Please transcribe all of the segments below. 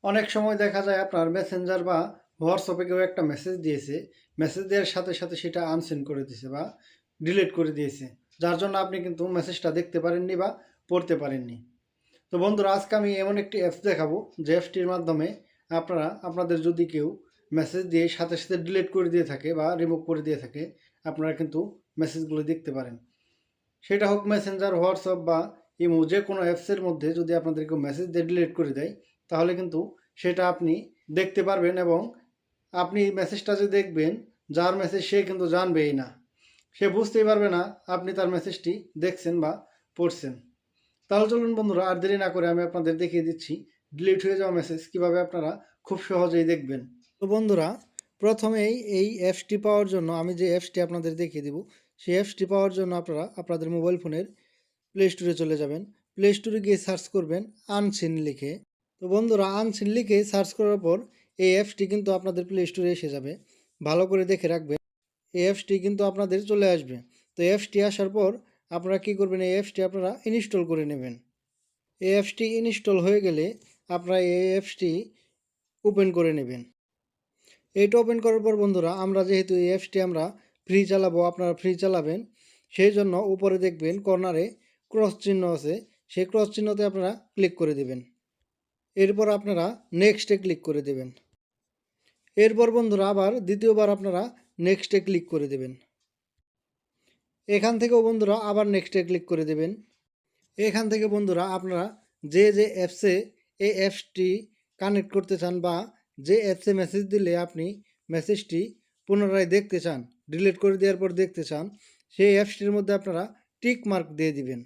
অনেক সময় দেখা যায় আপনার মেসেঞ্জার বা হোয়াটসঅ্যাপে কেউ একটা মেসেজ দিয়েছে, মেসেজ দেওয়ার সাথে সাথে সেটা আনসেন্ড করে দিয়েছে বা ডিলিট করে দিয়েছে, যার জন্য আপনি কিন্তু মেসেজটা দেখতে পারেননি বা পড়তে পারেননি। তো বন্ধুরা, আজকে আমি এমন একটি অ্যাপস দেখাবো যে অ্যাপসটির মাধ্যমে আপনারা আপনাদের যদি কেউ মেসেজ দিয়ে সাথে সাথে ডিলিট করে দিয়ে থাকে বা রিমুভ করে দিয়ে থাকে, আপনারা কিন্তু মেসেজগুলো দেখতে পারেন। সেটা হোক মেসেঞ্জার, হোয়াটসঅ্যাপ বা ইমো, যে কোনো অ্যাপসের মধ্যে যদি আপনাদের কেউ মেসেজ দিয়ে ডিলিট করে দেয়, তাহলে কিন্তু সেটা আপনি দেখতে পারবেন এবং আপনি মেসেজটা যে দেখবেন, যার মেসেজ সে কিন্তু জানবেই না, সে বুঝতেই পারবে না আপনি তার মেসেজটি দেখছেন বা পড়ছেন। তাহলে চলুন বন্ধুরা, আর দেরি না করে আমি আপনাদের দেখিয়ে দিচ্ছি ডিলিট হয়ে যাওয়া মেসেজ কীভাবে আপনারা খুব সহজেই দেখবেন। তো বন্ধুরা, প্রথমেই এই অ্যাপসটি পাওয়ার জন্য আমি যে অ্যাপসটি আপনাদের দেখিয়ে দিব, সেই অ্যাপসটি পাওয়ার জন্য আপনারা আপনাদের মোবাইল ফোনের প্লে স্টোরে চলে যাবেন। প্লে স্টোরে গিয়ে সার্চ করবেন আনসিন লিখে। তো বন্ধুরা, আনসিন লিখে সার্চ করার পর এই অ্যাপসটি কিন্তু আপনাদের প্লে স্টোরে এসে যাবে। ভালো করে দেখে রাখবেন, এই অ্যাপসটি কিন্তু আপনাদের চলে আসবে। তো অ্যাপসটি আসার পর আপনারা কী করবেন, এই অ্যাপসটি আপনারা ইনস্টল করে নেবেন। এই অ্যাপসটি ইনস্টল হয়ে গেলে আপনারা এই অ্যাপসটি ওপেন করে নেবেন। এইটা ওপেন করার পর বন্ধুরা, আমরা যেহেতু এই অ্যাপসটি আমরা ফ্রি চালাবো, আপনারা ফ্রি চালাবেন, সেই জন্য উপরে দেখবেন কর্নারে ক্রস চিহ্ন আছে, সেই ক্রস চিহ্নতে আপনারা ক্লিক করে দেবেন। এরপর আপনারা নেক্সটে ক্লিক করে দেবেন। এরপর বন্ধুরা আবার দ্বিতীয়বার আপনারা নেক্সটে ক্লিক করে দেবেন। এখান থেকেও বন্ধুরা আবার নেক্সটে ক্লিক করে দেবেন। এখান থেকে বন্ধুরা আপনারা যে অ্যাপসে এই অ্যাপসটি কানেক্ট করতে চান বা যে অ্যাপসে মেসেজ দিলে আপনি মেসেজটি পুনরায় দেখতে চান, ডিলিট করে দেওয়ার পর দেখতে চান, সেই অ্যাপসটির মধ্যে আপনারা টিক মার্ক দিয়ে দিবেন।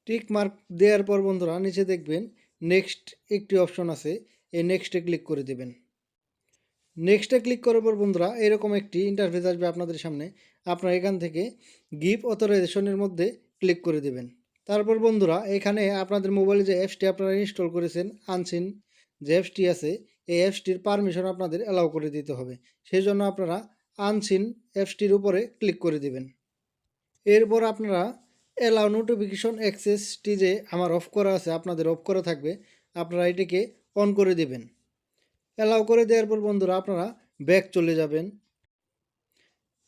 টিক মার্ক দেওয়ার পর বন্ধুরা নিচে দেখবেন নেক্সট একটি অপশন আছে, এই নেক্সটে ক্লিক করে দেবেন। নেক্সটে ক্লিক করার পর বন্ধুরা এরকম একটি ইন্টারফেস আসবে আপনাদের সামনে। আপনারা এখান থেকে গিভ অথরাইজেশনের মধ্যে ক্লিক করে দেবেন। তারপর বন্ধুরা এখানে আপনাদের মোবাইলে যে অ্যাপসটি আপনারা ইনস্টল করেছেন, আনসিন যে অ্যাপসটি আছে, এই অ্যাপসটির পারমিশন আপনাদের অ্যালাউ করে দিতে হবে। সেই জন্য আপনারা আনসিন অ্যাপসটির উপরে ক্লিক করে দেবেন। এরপর আপনারা অ্যালাউ নোটিফিকেশন অ্যাক্সেসটি যে আমার অফ করা আছে, আপনাদের অফ করা থাকবে, আপনারা এটিকে অন করে দেবেন। অ্যালাউ করে দেওয়ার পর বন্ধুরা আপনারা ব্যাক চলে যাবেন।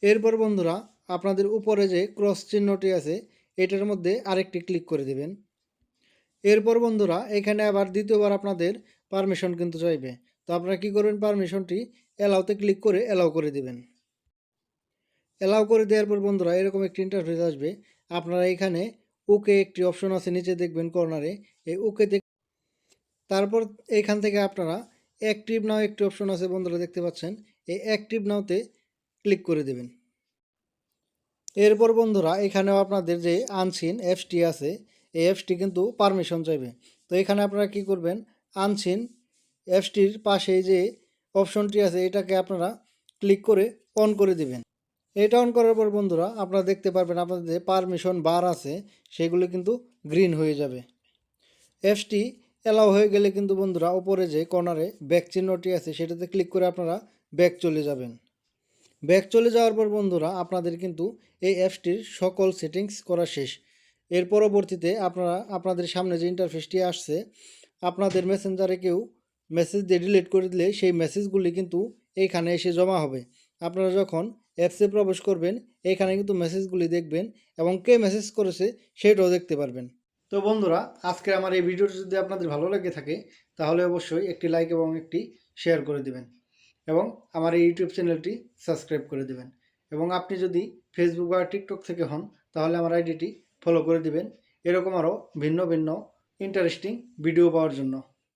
এরপর বন্ধুরা আপনাদের উপরে যে ক্রস চিহ্নটি আছে, এটার মধ্যে আরেকটি ক্লিক করে দেবেন। এরপর বন্ধুরা এখানে আবার দ্বিতীয়বার আপনাদের পারমিশন কিন্তু চাইবে। তো আপনারা কী করবেন, পারমিশনটি অ্যালাউতে ক্লিক করে অ্যালাউ করে দেবেন। অ্যালাউ করে দেওয়ার পর বন্ধুরা এরকম একটি ইন্টারফেস আসবে। আপনারা এখানে ওকে একটি অপশন আছে নিচে দেখবেন কর্নারে, এই ওকেতে, তারপর এখান থেকে আপনারা অ্যাক্টিভ নাও একটি অপশন আছে বন্ধুরা দেখতে পাচ্ছেন, এই অ্যাক্টিভ নাওতে ক্লিক করে দেবেন। এরপর বন্ধুরা এখানেও আপনাদের যে আনসিন অ্যাপসটি আছে, এই অ্যাপসটি কিন্তু পারমিশন চাইবে। তো এখানে আপনারা কি করবেন, আনসিন অ্যাপসটির পাশে যে অপশনটি আছে এটাকে আপনারা ক্লিক করে অন করে দিবেন। এটা অন করার পর বন্ধুরা আপনারা দেখতে পারবেন আপনাদের যে পারমিশন বার আছে সেগুলো কিন্তু গ্রিন হয়ে যাবে। অ্যাপসটি অ্যালাউ হয়ে গেলে কিন্তু বন্ধুরা উপরে যে কর্নারে ব্যাক চিহ্নটি আছে সেটাতে ক্লিক করে আপনারা ব্যাক চলে যাবেন। ব্যাক চলে যাওয়ার পর বন্ধুরা আপনাদের কিন্তু এই অ্যাপসটির সকল সেটিংস করা শেষ। এর পরবর্তীতে আপনারা আপনাদের সামনে যে ইন্টারফেসটি আসছে, আপনাদের মেসেঞ্জারে কেউ মেসেজ দিয়ে ডিলিট করে দিলে সেই মেসেজগুলি কিন্তু এইখানে এসে জমা হবে। আপনারা যখন অ্যাপসে প্রবেশ করবেন এইখানে কিন্তু মেসেজগুলি দেখবেন এবং কে মেসেজ করেছে সেটাও দেখতে পারবেন। তো বন্ধুরা, আজকে আমার এই ভিডিওটি যদি আপনাদের ভালো লেগে থাকে তাহলে অবশ্যই একটি লাইক এবং একটি শেয়ার করে দেবেন এবং আমার এই ইউটিউব চ্যানেলটি সাবস্ক্রাইব করে দেবেন। এবং আপনি যদি ফেসবুক বা টিকটক থেকে হন তাহলে আমার আইডিটি ফলো করে দিবেন, এরকম আরও ভিন্ন ভিন্ন ইন্টারেস্টিং ভিডিও পাওয়ার জন্য।